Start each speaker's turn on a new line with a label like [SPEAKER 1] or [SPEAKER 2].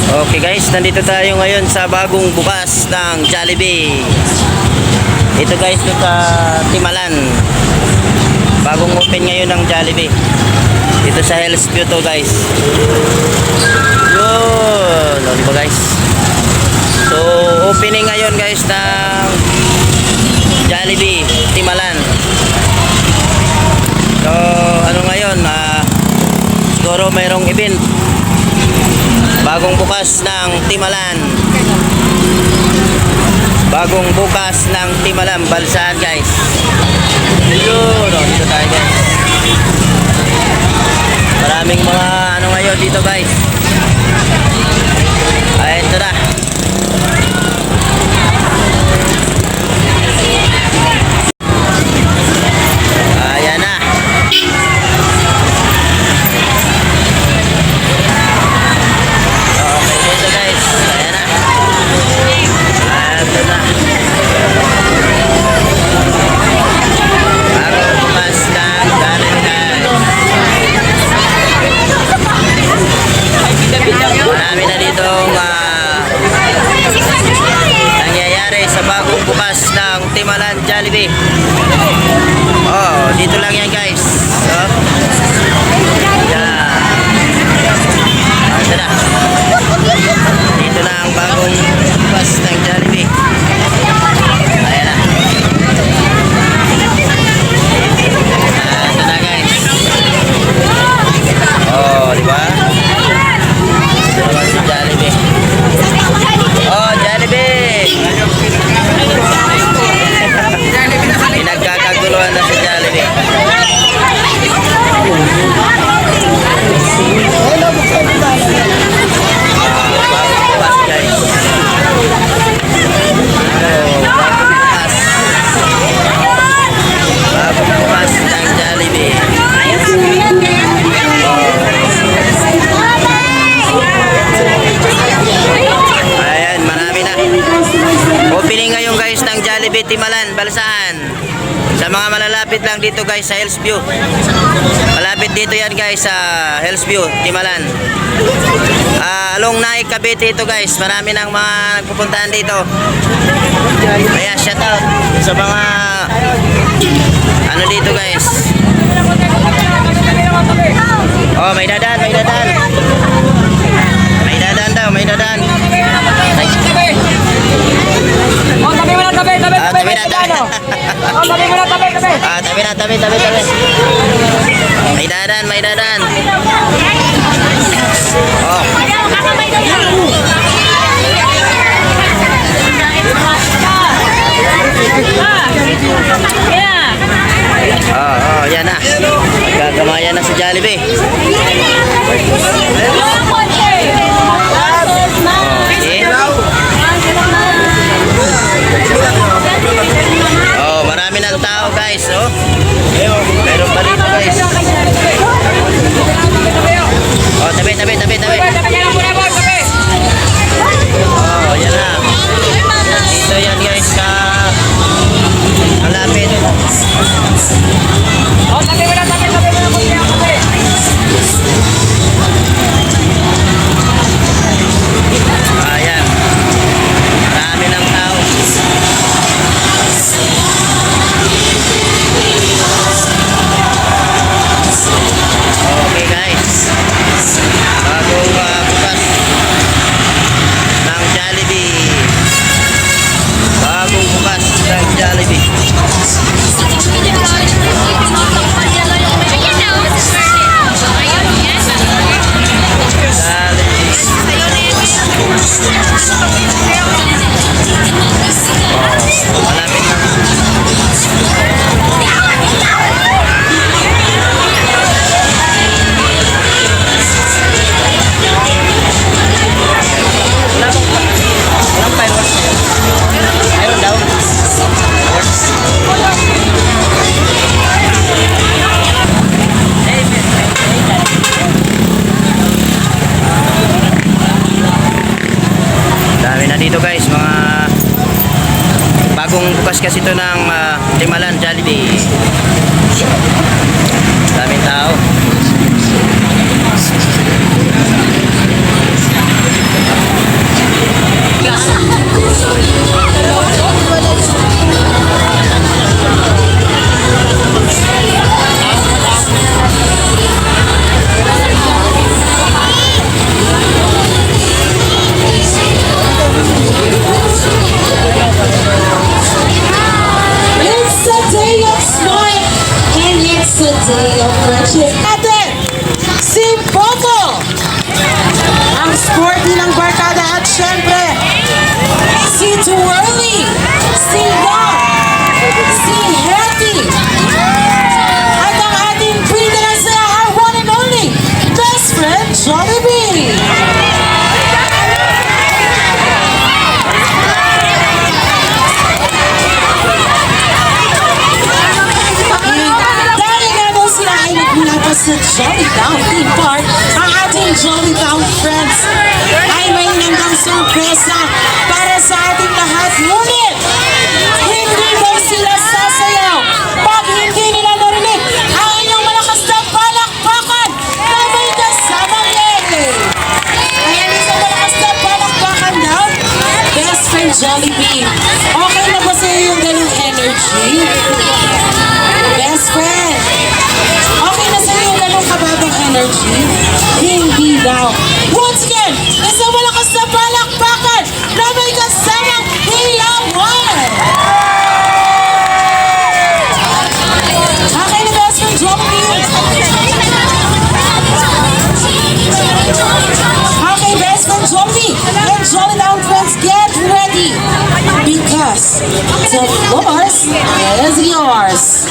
[SPEAKER 1] Okay guys, nandito tayo ngayon sa bagong bukas ng Jollibee. Ito guys, ito sa Timalan. Bagong open ngayon ng Jollibee. Ito sa Hills View to guys. Yun, ano ba guys? So, opening ngayon guys ng Jollibee, Timalan. So, ano ngayon? Siguro mayroong event. Bagong bukas ng Timalan. Bagong bukas ng Timalan, Balsaan guys. Yun, dito tayo guys. Maraming mga ano ngayon dito guys. Ay, ito na. Ayan na. Bukas ng Timalan Jollibee. Oh, dito lang yan guys. So, yeah. Ito na. Dito na ang bagong bukas ng Jollibee. Ayan na. Ito na guys. Oh, di ba? Ito naman si Jollibee. Oh, Jollibee. Pinagkakaguluhan na sa Jollibee. Bukas guys. Bukas ng Jollibee. Ayan, marami na. Opening ngayon guys ng Jollibee Timalan, Balsaan. Sa mga malalapit lang dito guys sa Hills View. Malapit dito yan guys sa Hills View, Timalan. Along Naik, Cavite ito guys. Marami nang mga nagpupuntahan dito. Kaya shout out sa mga ano dito guys. Oh, may dadan, may dadan. May dadan daw, may dadan.
[SPEAKER 2] Oh, tabi mo na, tabi na, tabi. Oh, tabi mo na, tabi.
[SPEAKER 1] Tabi. May dadan, may dadan. Oh. Oh, yan na. Gagamayan na sa Jollibee. Oh, marami ng tao guys, oh. Meron pa dito guys. Oh, tabi. Oh, yan na. Dito yan guys sa malapit.
[SPEAKER 2] Oh, tabi mo na, tabi.
[SPEAKER 1] Ayan. Marami ng tao. Okay guys. Bagong bukas ng Jollibee. Bagong bukas ng Jollibee. Malapit na. Walang fireworks ngayon. Mayroon daw. Dami na dito guys, mga bagong bukas kasi ito ng Timalan Jollibee. Daming tao.
[SPEAKER 3] too early. Si young, si healthy. At ang ating breeder na sa our one and only best friend, Jollibee. Dahil nga daw sila ay nagmula pa sa Jolly Town Theme Park, ang ating Jolly Town friends ay may nandang sorpresa para sa ating lahat. Ngunit, hindi daw sila sasayaw pag hindi nila narinig ang inyong malakas na palakpakan na may kasamang yay. Ayan, isang malakas na palakpakan daw. Best friend Jollibee, okay na ba sa'yo yung ganung energy? Best friend, okay na sa'yo yung ganung kababang energy? Hindi daw. Once again, isang malakas na palakpakan na may kasamang hiyawan. Okay na best friend Jollibee? Okay, best friend Jollibee and Jolly Town friends, get ready because the floor is yours.